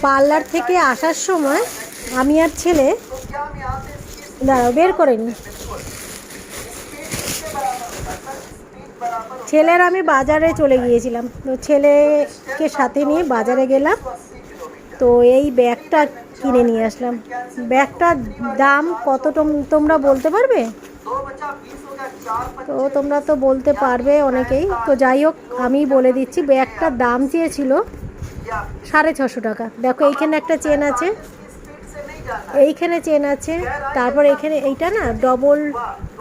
Parlour থেকে আসার সময় আমি আর ছেলে, দাঁড়াও বের করে নি, ছেলের আমি বাজারে চলে গিয়েছিলাম, তো ছেলেকে সাথে নিয়ে বাজারে গেলাম। তো এই ব্যাগটা কিনে নিয়ে আসলাম। ব্যাগটার দাম কত তোমরা বলতে পারবে? তো তোমরা তো বলতে পারবে অনেকেই, তো যাই হোক আমি বলে দিচ্ছি। ব্যাগটার দাম চেয়েছিল 650 টাকা। দেখো এইখানে একটা চেন আছে, এইখানে চেন আছে, তারপর এখানে এইটা না ডবল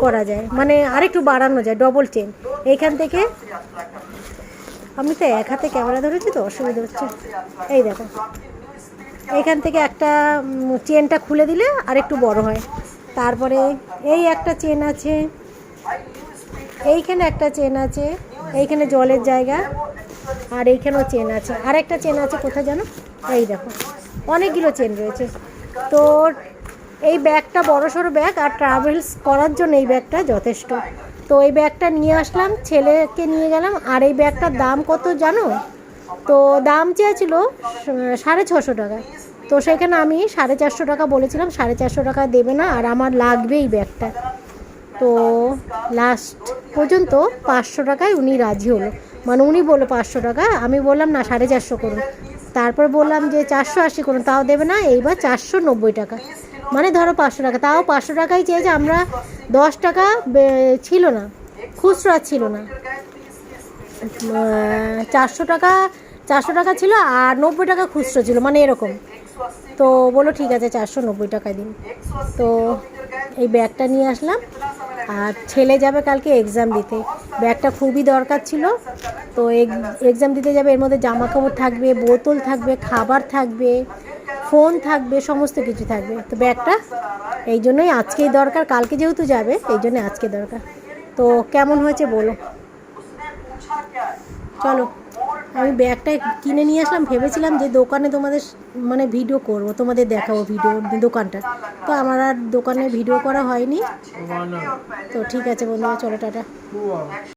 করা যায়, মানে আরেকটু বাড়ানো যায়, ডবল চেন। এইখান থেকে, আমি তো এক হাতে ক্যামেরা ধরেছি তো অসুবিধা হচ্ছে, এই দেখো এইখান থেকে একটা চেনটা খুলে দিলে আর একটু বড় হয়। তারপরে এই একটা চেন আছে, এইখানে একটা চেন আছে, এইখানে জলের জায়গা, আর এইখানেও চেন আছে, আর একটা চেন আছে কোথায় জানো, এই দেখো অনেকগুলো চেন রয়েছে। তো এই ব্যাগটা বড়সড় ব্যাগ, আর ট্রাভেলস করার জন্য এই ব্যাগটা যথেষ্ট। তো এই ব্যাগটা নিয়ে আসলাম, ছেলেকে নিয়ে গেলাম। আর এই ব্যাগটার দাম কত জানো? তো দাম চেয়েছিল 650 টাকা। তো সেখানে আমি 450 টাকা বলেছিলাম, 450 টাকা দেবে না, আর আমার লাগবে এই ব্যাগটা। তো লাস্ট পর্যন্ত 500 টাকায় উনি রাজি হলো, মানে উনি বললো 500 টাকা, আমি বললাম না 450 করুন। তারপর বললাম যে 480 করুন, তাও দেবে না। এইবার 490 টাকা, মানে ধরো 500 টাকা, তাও 500 টাকাই চেয়েছে। আমরা 10 টাকা ছিল না, খুচরা ছিল না, 400 টাকা ছিল আর 90 টাকা খুচরো ছিল, মানে এরকম। তো বলো ঠিক আছে 490 টাকায় দিন। তো এই ব্যাগটা নিয়ে আসলাম, আর ছেলে যাবে কালকে এক্সাম দিতে। ব্যাগটা খুবই দরকার ছিল। তো এক্সাম দিতে যাবে, এর মধ্যে জামা কাপড় থাকবে, বোতল থাকবে, খাবার থাকবে, ফোন থাকবে, সমস্ত কিছু থাকবে। তো ব্যাগটা এই জন্যই আজকেই দরকার, কালকে যেহেতু যাবে এই জন্য আজকে দরকার। তো কেমন হয়েছে বলো। চলো, আমি ব্যাগটা কিনে নিয়ে আসলাম। ভেবেছিলাম যে দোকানে তোমাদের মানে ভিডিও করব, তোমাদের দেখাবো ভিডিও দোকানটা। তো আমার আর দোকানে ভিডিও করা হয়নি। তো ঠিক আছে বন্ধুরা, চলো টাটা।